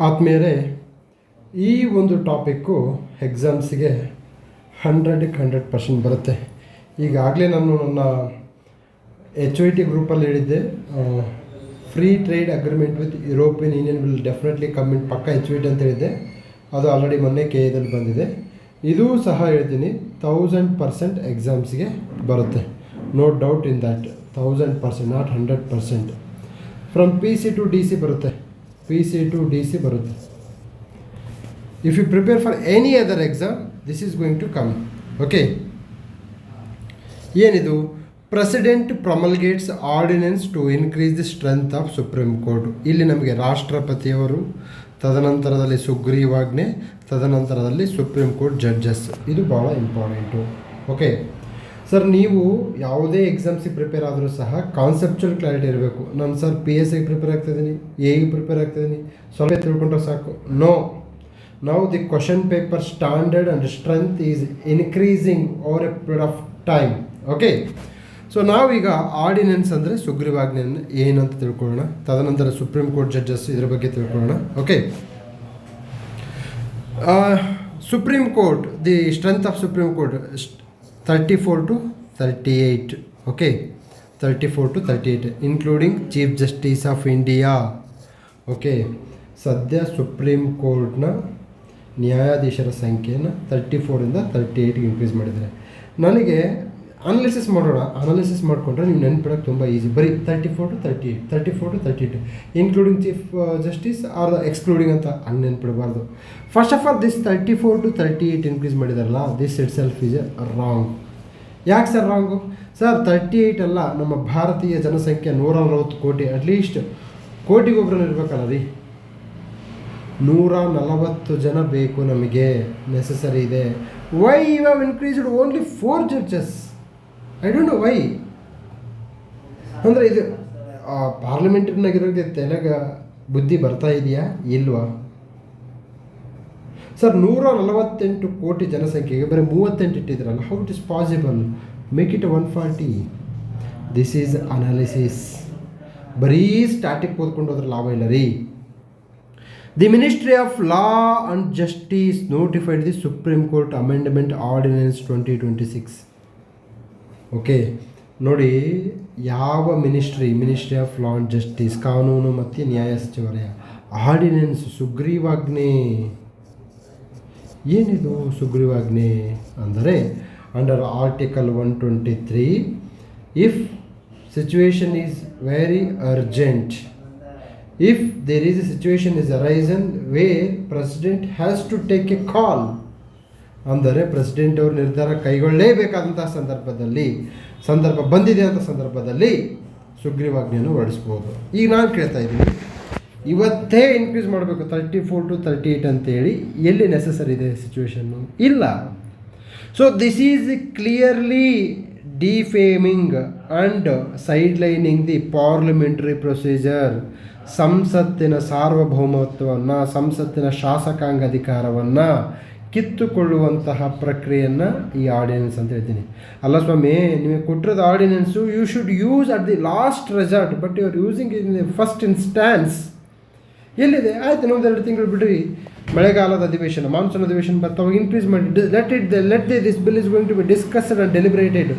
ಆದ್ಮೇಲೆ ಈ ಒಂದು ಟಾಪಿಕ್ಕು ಎಕ್ಸಾಮ್ಸಿಗೆ 100% ಬರುತ್ತೆ. ಈಗಾಗಲೇ ನಾನು ನನ್ನ HOIT ಗ್ರೂಪಲ್ಲಿ ಹೇಳಿದ್ದೆ, free trade agreement with European union will definitely come in ಪಕ್ಕ HOIT ಅಂತ ಹೇಳಿದ್ದೆ. ಅದು ಆಲ್ರೆಡಿ ಮೊನ್ನೆ KAದಲ್ಲಿ ಬಂದಿದೆ. ಇದೂ ಸಹ ಹೇಳ್ತೀನಿ 1000% ಎಕ್ಸಾಮ್ಸ್ಗೆ ಬರುತ್ತೆ. No doubt in that. 1000%, not 100%. From PC to DC ಬರುತ್ತೆ. PC to DC ಬರುತ್ತೆ. If you prepare for any other exam, this is going to come. Okay. ಏನಿದು? President promulgates ordinance to increase the strength of supreme court. ಇಲ್ಲಿ ನಮಗೆ ರಾಷ್ಟ್ರಪತಿಯವರು, ತದನಂತರದಲ್ಲಿ ಸುಗ್ರೀವಾಜ್ಞೆ, ತದನಂತರದಲ್ಲಿ supreme court judges. ಇದು ಭಾಳ ಇಂಪಾರ್ಟೆಂಟು. ಓಕೆ ಸರ್, ನೀವು ಯಾವುದೇ ಎಕ್ಸಾಮ್ಸಿಗೆ ಪ್ರಿಪೇರ್ ಆದರೂ ಸಹ ಕಾನ್ಸೆಪ್ಚುವಲ್ ಕ್ಲಾರಿಟಿ ಇರಬೇಕು. ನಾನು ಸರ್ PSIಗೆ ಪ್ರಿಪೇರ್ ಆಗ್ತಾಯಿದ್ದೀನಿ, AIಗೆ ಪ್ರಿಪೇರ್ ಆಗ್ತಾಯಿದ್ದೀನಿ, ಸ್ವಲ್ಪ ತಿಳ್ಕೊಂಡ್ರೆ ಸಾಕು. No. Now the question paper standard and strength is increasing over a period of time. Okay. So ನಾವೀಗ ಆರ್ಡಿನೆನ್ಸ್ ಅಂದರೆ ಸುಗ್ರೀವಾಜ್ಞೆ ಏನಂತ ತಿಳ್ಕೊಳ್ಳೋಣ. ತದನಂತರ ಸುಪ್ರೀಂ ಕೋರ್ಟ್ ಜಡ್ಜಸ್ ಇದರ ಬಗ್ಗೆ ತಿಳ್ಕೊಳ್ಳೋಣ. Okay. Supreme court, the strength of supreme court 34 to 38. Okay, 34 to 38 including chief justice of India. Okay, ಸದ್ಯ ಸುಪ್ರೀಂ ಕೋರ್ಟ್ನ ನ್ಯಾಯಾಧೀಶರ ಸಂಖ್ಯೆಯನ್ನು 34ಇಂದ 38ಗೆ ಇನ್ಕ್ರೀಸ್ ಮಾಡಿದ್ದಾರೆ. ನನಗೆ ಅನಾಲಿಸಿಸ್ ಮಾಡೋಣ. ಅನಾಲಿಸಿಸ್ ಮಾಡಿಕೊಂಡ್ರೆ ನೀವು ನೆನ್ಪಿಡೋಕ್ಕೆ ತುಂಬ ಈಸಿ. ಬರೀ 34 to 38, 34 to 38 including chief justice or excluding ಅಂತ ಹಂಗೆ ನೆನ್ಪಿಡಬಾರ್ದು. First of all this 34 to 38 increase ಮಾಡಿದಾರಲ್ಲ, this itself is wrong. ಯಾಕೆ ಸರ್ ರಾಂಗು? ಸರ್ 38 ಅಲ್ಲ, ನಮ್ಮ ಭಾರತೀಯ ಜನಸಂಖ್ಯೆ 140 ಕೋಟಿ. ಅಟ್ಲೀಸ್ಟ್ ಕೋಟಿಗೊಬ್ಬರನ್ನು ಇರಬೇಕಲ್ಲ ರೀ. 140 ಜನ ಬೇಕು ನಮಗೆ, ನೆಸಸರಿ ಇದೆ. Why you have increased only 4 judges? I don't know why. ಅಂದರೆ ಇದು ಪಾರ್ಲಿಮೆಂಟ್ನಾಗಿರೋರಿಗೆ ತೆಲಗ ಬುದ್ಧಿ ಬರ್ತಾ ಇದೆಯಾ ಇಲ್ವಾ? ಸರ್ 148 ಕೋಟಿ ಜನಸಂಖ್ಯೆಗೆ ಬರೀ 38 ಇಟ್ಟಿದ್ರಲ್ಲ, how it is possible? Make it 140. This is analysis. ಬರೀ ಸ್ಟ್ಯಾಟಿಕ್ ಓದ್ಕೊಂಡು ಹೋದ್ರೆ ಲಾಭ ಇಲ್ಲ ರೀ. The ministry of law and justice notified the supreme court amendment ordinance 2026. Okay ನೋಡಿ, ಯಾವ ministry of law and justice, ಕಾನೂನು ಮತ್ತು ನ್ಯಾಯ ಸಚಿವಾಲಯ, ಆರ್ಡಿನೆನ್ಸ್ ಸುಗ್ರೀವಾಜ್ಞೆ. ಏನಿದು ಸುಗ್ರೀವಾಜ್ಞೆ ಅಂದರೆ, under article 123, if situation is very urgent, if there is a situation is arisen where president has to take A ಕಾಲ್, ಅಂದರೆ ಪ್ರೆಸಿಡೆಂಟ್ ಅವರು ನಿರ್ಧಾರ ಕೈಗೊಳ್ಳಲೇಬೇಕಾದಂತಹ ಸಂದರ್ಭ ಬಂದಿದೆ ಅಂತ ಸಂದರ್ಭದಲ್ಲಿ ಸುಗ್ರೀವಾಜ್ಞೆಯನ್ನು ಹೊರಡಿಸ್ಬೋದು. ಈಗ ನಾನು ಕೇಳ್ತಾ ಇದ್ದೀನಿ, ಇವತ್ತೇ ಇನ್ಕ್ರೀಸ್ ಮಾಡಬೇಕು 34 to 38 ಅಂತೇಳಿ ಎಲ್ಲಿ ನೆಸಸರಿ ಇದೆ ಸಿಚುವೇಶನ್ನು? ಇಲ್ಲ. So this is clearly defaming and sidelining the parliamentary procedure. ಸಂಸತ್ತಿನ ಸಾರ್ವಭೌಮತ್ವವನ್ನು, ಸಂಸತ್ತಿನ ಶಾಸಕಾಂಗ ಅಧಿಕಾರವನ್ನು ಕಿತ್ತುಕೊಳ್ಳುವಂತಹ ಪ್ರಕ್ರಿಯೆಯನ್ನು ಈ ಆರ್ಡಿನೆನ್ಸ್ ಅಂತ ಹೇಳ್ತೀನಿ. ಅಲ್ಲ ಸ್ವಾಮಿ, ನಿಮಗೆ ಕೊಟ್ಟಿರೋದು ordinance you should use at the last resort, but you are using in the first instance. ಎಲ್ಲಿದೆ? ಆಯಿತು, ಇನ್ನೊಂದು 2 ತಿಂಗಳು ಬಿಡ್ರಿ, ಮಳೆಗಾಲದ ಅಧಿವೇಶನ, ಮಾನ್ಸೂನ್ ಅಧಿವೇಶನ ಬರ್ತಾವಾಗ ಇನ್ಕ್ರೀಸ್ ಮಾಡಿ let this bill is going to be discussed and deliberated.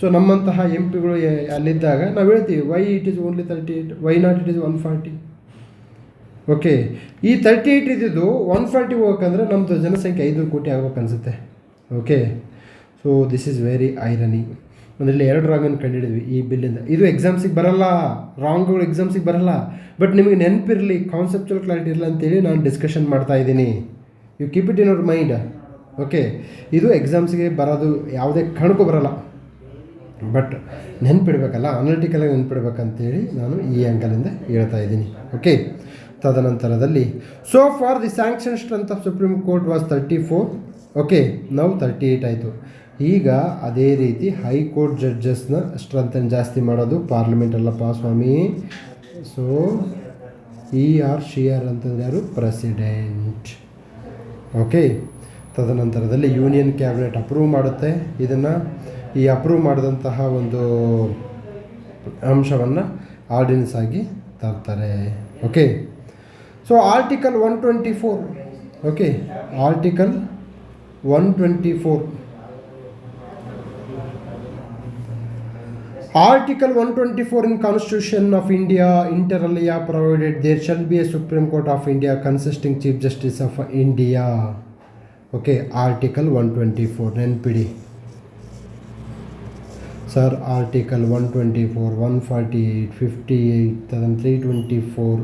So ನಮ್ಮಂತಹ MPಗಳು ಅಲ್ಲಿದ್ದಾಗ ನಾವು ಹೇಳ್ತೀವಿ, why it is only 38, why not it is 140. Okay, ಈ 38 ಇದ್ದಿದ್ದು 140 ಹೋಗಬೇಕಂದ್ರೆ ನಮ್ಮದು ಜನಸಂಖ್ಯೆ 500 ಕೋಟಿ ಆಗ್ಬೇಕು ಅನಿಸುತ್ತೆ. Okay, so this is very irony. ಒಂದರಲ್ಲಿ 2 ರಾಂಗನ್ನು ಕಂಡುಹಿಡಿದ್ವಿ ಈ ಬಿಲ್ಲಿಂದ. ಇದು ಎಕ್ಸಾಮ್ಸಿಗೆ ಬರಲ್ಲ, ರಾಂಗ್ಗಳು ಎಕ್ಸಾಮ್ಸಿಗೆ ಬರಲ್ಲ. ಬಟ್ ನಿಮಗೆ ನೆನಪಿರಲಿ, ಕಾನ್ಸೆಪ್ಚುವಲ್ ಕ್ಲಾರಿಟಿ ಇರಲ್ಲ ಅಂತೇಳಿ ನಾನು ಡಿಸ್ಕಷನ್ ಮಾಡ್ತಾ ಇದ್ದೀನಿ. You keep it in our mind. Okay, ಇದು ಎಕ್ಸಾಮ್ಸಿಗೆ ಬರೋದು ಯಾವುದೇ ಕಾರಣಕ್ಕೂ ಬರಲ್ಲ. ಬಟ್ ನೆನಪಿಡ್ಬೇಕಲ್ಲ, ಅನಾಲಿಟಿಕಲಾಗಿ ನೆನಪಿಡ್ಬೇಕಂತೇಳಿ ನಾನು ಈ ಆ್ಯಂಗಲಿಂದ ಹೇಳ್ತಾ ಇದ್ದೀನಿ. ಓಕೆ, ತದನಂತರದಲ್ಲಿ so far the sanction strength of supreme court was 34. Okay, ನಾವು 38 ಆಯಿತು. ಈಗ ಅದೇ ರೀತಿ ಹೈಕೋರ್ಟ್ ಜಡ್ಜಸ್ನ ಸ್ಟ್ರೆಂತನ್ನು ಜಾಸ್ತಿ ಮಾಡೋದು ಪಾರ್ಲಿಮೆಂಟ್ ಅಲ್ಲಪ್ಪ ಸ್ವಾಮಿ. ಸೊ ಶಿ ಆರ್ ಅಂತಂದ್ರೆ ಯಾರು? ಪ್ರೆಸಿಡೆಂಟ್. ಓಕೆ, ತದನಂತರದಲ್ಲಿ ಯೂನಿಯನ್ ಕ್ಯಾಬಿನೆಟ್ ಅಪ್ರೂವ್ ಮಾಡುತ್ತೆ ಇದನ್ನು. ಈ ಅಪ್ರೂವ್ ಮಾಡಿದಂತಹ ಒಂದು ಅಂಶವನ್ನು ಆರ್ಡಿನೆನ್ಸ್ ಆಗಿ ತರ್ತಾರೆ. Okay, so article 124. Okay, article 124. Article 124 in Constitution of India inter alia provided there shall be a Supreme Court of India consisting Chief Justice of India. Okay, Article 124 ನೆನ್ಪಿಡಿ sir. Article 124, 148, 58, 324,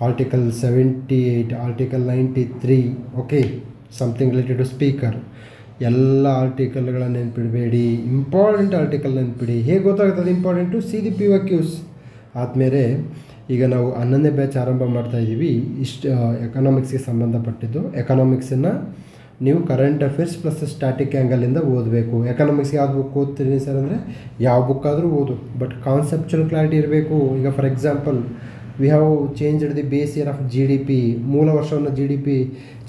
Article 78, Article 93. Okay, something related to speaker. ಎಲ್ಲ ಆರ್ಟಿಕಲ್ಗಳನ್ನು ನೆನ್ಪಿಡಬೇಡಿ, important article ನೆನ್ಪಿಡಿ. ಹೇಗೆ ಗೊತ್ತಾಗ್ತದೆ important? See the PYQs. ಆದಮೇಲೆ ಈಗ ನಾವು 11ನೇ batch ಆರಂಭ ಮಾಡ್ತಾಯಿದ್ದೀವಿ. ಇಷ್ಟು ಎಕನಾಮಿಕ್ಸ್ಗೆ ಸಂಬಂಧಪಟ್ಟಿದ್ದು. ಎಕನಾಮಿಕ್ಸನ್ನು ನೀವು ಕರೆಂಟ್ ಅಫೇರ್ಸ್ ಪ್ಲಸ್ ಸ್ಟ್ಯಾಟಿಕ್ ಆ್ಯಂಗಲಿಂದ ಓದಬೇಕು. ಎಕನಾಮಿಕ್ಸ್ಗೆ ಯಾವ್ದು ಬುಕ್ ಓದ್ತೀನಿ ಸರ್ ಅಂದರೆ ಯಾವ ಬುಕ್ ಆದರೂ ಓದು, ಬಟ್ ಕಾನ್ಸೆಪ್ಚುವಲ್ ಕ್ಲಾರಿಟಿ ಇರಬೇಕು. ಈಗ for example we have changed the base year of GDP. ಮೂಲ ವರ್ಷವನ್ನು GDP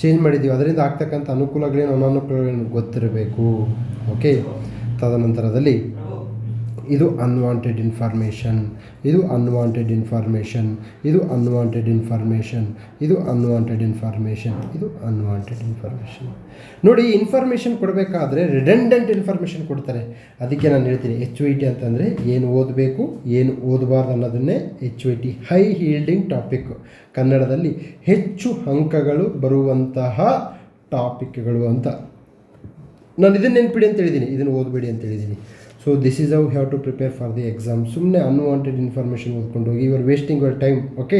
ಚೇಂಜ್ ಮಾಡಿದ್ದೀವಿ, ಅದರಿಂದ ಆಗ್ತಕ್ಕಂಥ ಅನುಕೂಲಗಳೇನು ಅನಾನುಕೂಲಗಳೇನು ಗೊತ್ತಿರಬೇಕು. ಓಕೆ, ತದನಂತರದಲ್ಲಿ ಇದು ಅನ್ವಾಂಟೆಡ್ ಇನ್ಫಾರ್ಮೇಷನ್, ಇದು ಅನ್ವಾಂಟೆಡ್ ಇನ್ಫಾರ್ಮೇಷನ್, ಇದು ಅನ್ವಾಂಟೆಡ್ ಇನ್ಫಾರ್ಮೇಷನ್, ಇದು ಅನ್ವಾಂಟೆಡ್ ಇನ್ಫಾರ್ಮೇಷನ್, ಇದು ಅನ್ವಾಂಟೆಡ್ ಇನ್ಫಾರ್ಮೇಷನ್. ನೋಡಿ, ಇನ್ಫಾರ್ಮೇಷನ್ ಕೊಡಬೇಕಾದ್ರೆ ರಿಡೆಂಡೆಂಟ್ ಇನ್ಫಾರ್ಮೇಷನ್ ಕೊಡ್ತಾರೆ. ಅದಕ್ಕೆ ನಾನು ಹೇಳ್ತೀನಿ HYT ಅಂತಂದರೆ ಏನು ಓದಬೇಕು ಏನು ಓದಬಾರ್ದು ಅನ್ನೋದನ್ನೇ HYT, ಹೈ ಹೀಲ್ಡಿಂಗ್ ಟಾಪಿಕ್. ಕನ್ನಡದಲ್ಲಿ ಹೆಚ್ಚು ಅಂಕಗಳು ಬರುವಂತಹ ಟಾಪಿಕ್ಗಳು ಅಂತ. ನಾನು ಇದನ್ನು ನೆನ್ಪಿಡಿ ಅಂತ ಹೇಳಿದ್ದೀನಿ, ಇದನ್ನು ಓದಬೇಡಿ ಅಂತ ಹೇಳಿದ್ದೀನಿ. So this is how have to prepare for the exam. ಸುಮ್ಮನೆ ಅನ್ವಾಂಟೆಡ್ ಇನ್ಫಾರ್ಮೇಷನ್ ಓದ್ಕೊಂಡು ಹೋಗಿ you are wasting your time. Okay,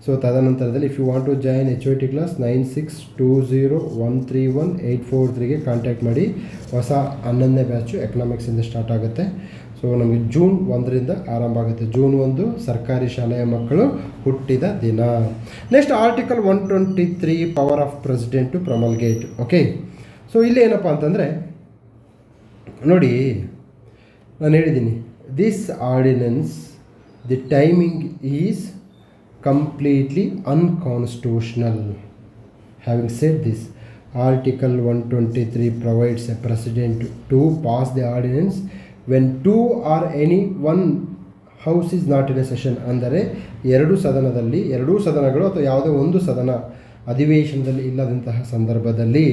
so ತದನಂತರದಲ್ಲಿ if you want to join HYT class 9620131843ಗೆ ಕಾಂಟ್ಯಾಕ್ಟ್ ಮಾಡಿ. ಹೊಸ 11ನೇ ಬ್ಯಾಚು ಎಕನಾಮಿಕ್ಸಿಂದ ಸ್ಟಾರ್ಟ್ ಆಗುತ್ತೆ. ಸೊ ನಮಗೆ ಜೂನ್ 1ರಿಂದ ಆರಂಭ ಆಗುತ್ತೆ. ಜೂನ್ 1 ಸರ್ಕಾರಿ ಶಾಲೆಯ ಮಕ್ಕಳು ಹುಟ್ಟಿದ ದಿನ. Next article 123 power of president to promulgate. Okay, so ಇಲ್ಲಿ ಏನಪ್ಪ ಅಂತಂದರೆ ನೋಡಿ, ನಾನು ಹೇಳಿದ್ದೀನಿ this ordinance the timing is completely unconstitutional. Having said this, Article 123 provides a precedent to pass the ordinance when two or any one house is not in a session. ಅಂದರೆ ಎರಡೂ ಸದನಗಳು ಅಥವಾ ಯಾವುದೇ ಒಂದು ಸದನ ಅಧಿವೇಶನದಲ್ಲಿ ಇಲ್ಲದಂತಹ ಸಂದರ್ಭದಲ್ಲಿ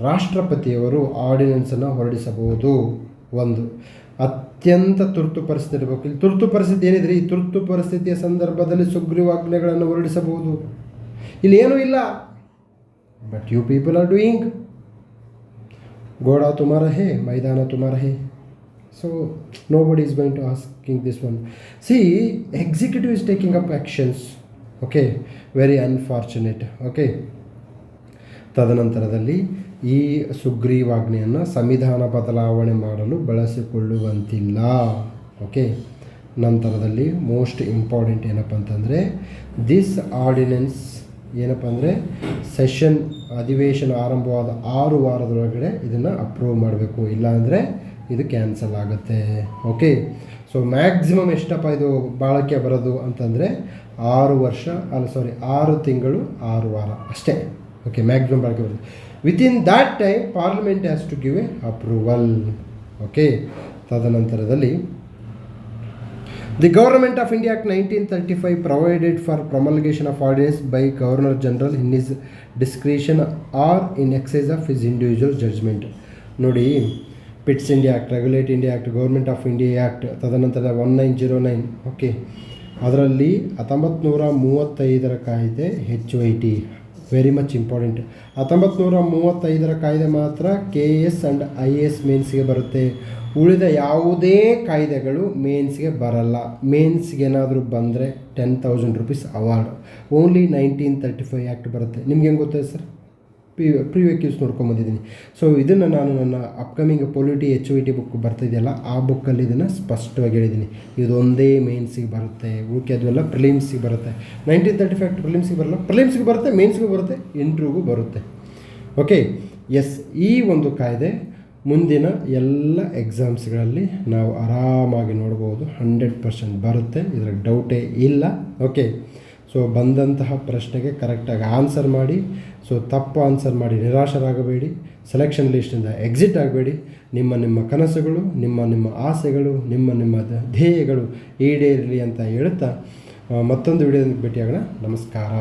ರಾಷ್ಟ್ರಪತಿಯವರು ಆರ್ಡಿನೆನ್ಸನ್ನು ಹೊರಡಿಸಬಹುದು. ಒಂದು ಅತ್ಯಂತ ತುರ್ತು ಪರಿಸ್ಥಿತಿ ಇರಬೇಕು. ಇಲ್ಲಿ ತುರ್ತು ಪರಿಸ್ಥಿತಿ ಏನಿದ್ರೆ ಈ ತುರ್ತು ಪರಿಸ್ಥಿತಿಯ ಸಂದರ್ಭದಲ್ಲಿ ಸುಗ್ರೀವಾಜ್ಞೆಗಳನ್ನು ಹೊರಡಿಸಬಹುದು. ಇಲ್ಲಿ ಏನೂ ಇಲ್ಲ, but you people are doing. ಗೋಡ ತುಮಾರ ಹೇ, ಮೈದಾನ ತುಮಾರ ಹೇ. So nobody is going to asking this one. See, executive is taking up actions. Okay, very unfortunate. Okay, ತದನಂತರದಲ್ಲಿ ಈ ಸುಗ್ರೀವಾಜ್ಞೆಯನ್ನು ಸಂವಿಧಾನ ಬದಲಾವಣೆ ಮಾಡಲು ಬಳಸಿಕೊಳ್ಳುವಂತಿಲ್ಲ. ಓಕೆ, ನಂತರದಲ್ಲಿ ಮೋಸ್ಟ್ ಇಂಪಾರ್ಟೆಂಟ್ ಏನಪ್ಪ ಅಂತಂದರೆ ದಿಸ್ ಆರ್ಡಿನೆನ್ಸ್ ಏನಪ್ಪ ಅಂದರೆ ಸೆಷನ್ ಅಧಿವೇಶನ ಆರಂಭವಾದ 6 ವಾರದೊಳಗಡೆ ಇದನ್ನು ಅಪ್ರೂವ್ ಮಾಡಬೇಕು, ಇಲ್ಲಾಂದರೆ ಇದು ಕ್ಯಾನ್ಸಲ್ ಆಗುತ್ತೆ. ಓಕೆ, ಸೊ ಮ್ಯಾಕ್ಸಿಮಮ್ ಎಷ್ಟಪ್ಪ ಇದು ಬಾಳಕೆ ಬರೋದು ಅಂತಂದರೆ 6 ತಿಂಗಳು 6 ವಾರ ಅಷ್ಟೇ. ಓಕೆ, ಮ್ಯಾಕ್ಸಿಮಮ್ ಬಾಳಕೆ ಬರೋದು. Within that time parliament has to give a approval. Okay, ತದನಂತರದಲ್ಲಿ the government of India act 1935 provided for promulgation of ordinance by governor general in his discretion or in exercise of his individual judgment. ನೋಡಿ, Pitt's India act, regulate India act, government of India act, ತದನಂತರ 1909. Okay, ಅದರಲ್ಲಿ 1935ರ ಕಾಯ್ದೆ HYT very much important. 1935ರ ಕಾಯ್ದೆ ಮಾತ್ರ KS and IAS ಮೇನ್ಸ್ಗೆ ಬರುತ್ತೆ. ಉಳಿದ ಯಾವುದೇ ಕಾಯ್ದೆಗಳು ಮೇನ್ಸ್ಗೆ ಬರಲ್ಲ. ಮೇನ್ಸ್ಗೆ ಏನಾದರೂ ಬಂದರೆ 10,000 ರೂಪೀಸ್ ಅವಾರ್ಡ್. ಓನ್ಲಿ 1935 ಆ್ಯಕ್ಟ್ ಬರುತ್ತೆ. ನಿಮ್ಗೆ ಹೆಂಗೆ ಗೊತ್ತಾಯ್ತು ಸರ್? ಪ್ರಿವ್ಯೂಸ್ ನೋಡ್ಕೊಂಬಂದಿದ್ದೀನಿ. ಸೊ ಇದನ್ನು ನಾನು ನನ್ನ ಅಪ್ಕಮಿಂಗ್ ಪೊಲಿಟಿ HYT ಬುಕ್ ಬರ್ತಿದೆಯಲ್ಲ, ಆ ಬುಕ್ಕಲ್ಲಿ ಇದನ್ನು ಸ್ಪಷ್ಟವಾಗಿ ಹೇಳಿದ್ದೀನಿ. ಇದೊಂದೇ ಮೇನ್ಸಿಗೆ ಬರುತ್ತೆ, ಓಕೆ, ಅದೆಲ್ಲ ಪ್ರಿಲಿಮ್ಸಿಗೆ ಬರುತ್ತೆ. 1935 ಆ್ಯಕ್ಟ್ ಪ್ರಿಲಿಮ್ಸಿಗೆ ಬರಲ್ಲ, ಪ್ರಿಲಿಮ್ಸಿಗೆ ಬರುತ್ತೆ, ಮೇನ್ಸ್ಗೂ ಬರುತ್ತೆ, ಇಂಟ್ರ್ಯೂಗೂ ಬರುತ್ತೆ. ಓಕೆ, ಎಸ್, ಈ ಒಂದು ಕಾಯ್ದೆ ಮುಂದಿನ ಎಲ್ಲ ಎಕ್ಸಾಮ್ಸ್ಗಳಲ್ಲಿ ನಾವು ಆರಾಮಾಗಿ ನೋಡ್ಬೋದು. 100% ಬರುತ್ತೆ, ಇದರ ಡೌಟೇ ಇಲ್ಲ. ಓಕೆ, ಸೊ ಬಂದಂತಹ ಪ್ರಶ್ನೆಗೆ ಕರೆಕ್ಟಾಗಿ ಆನ್ಸರ್ ಮಾಡಿ. ಸೊ ತಪ್ಪು ಆನ್ಸರ್ ಮಾಡಿ ನಿರಾಶರಾಗಬೇಡಿ. ಸೆಲೆಕ್ಷನ್ ಲಿಸ್ಟಿಂದ ಎಕ್ಸಿಟ್ ಆಗಬೇಡಿ. ನಿಮ್ಮ ಕನಸುಗಳು, ನಿಮ್ಮ ಆಸೆಗಳು, ನಿಮ್ಮ ಧ್ಯೇಯಗಳು ಈಡೇರಲಿ ಅಂತ ಹೇಳ್ತಾ ಮತ್ತೊಂದು ವಿಡಿಯೋದಲ್ಲಿ ಭೇಟಿಯಾಗೋಣ. ನಮಸ್ಕಾರ.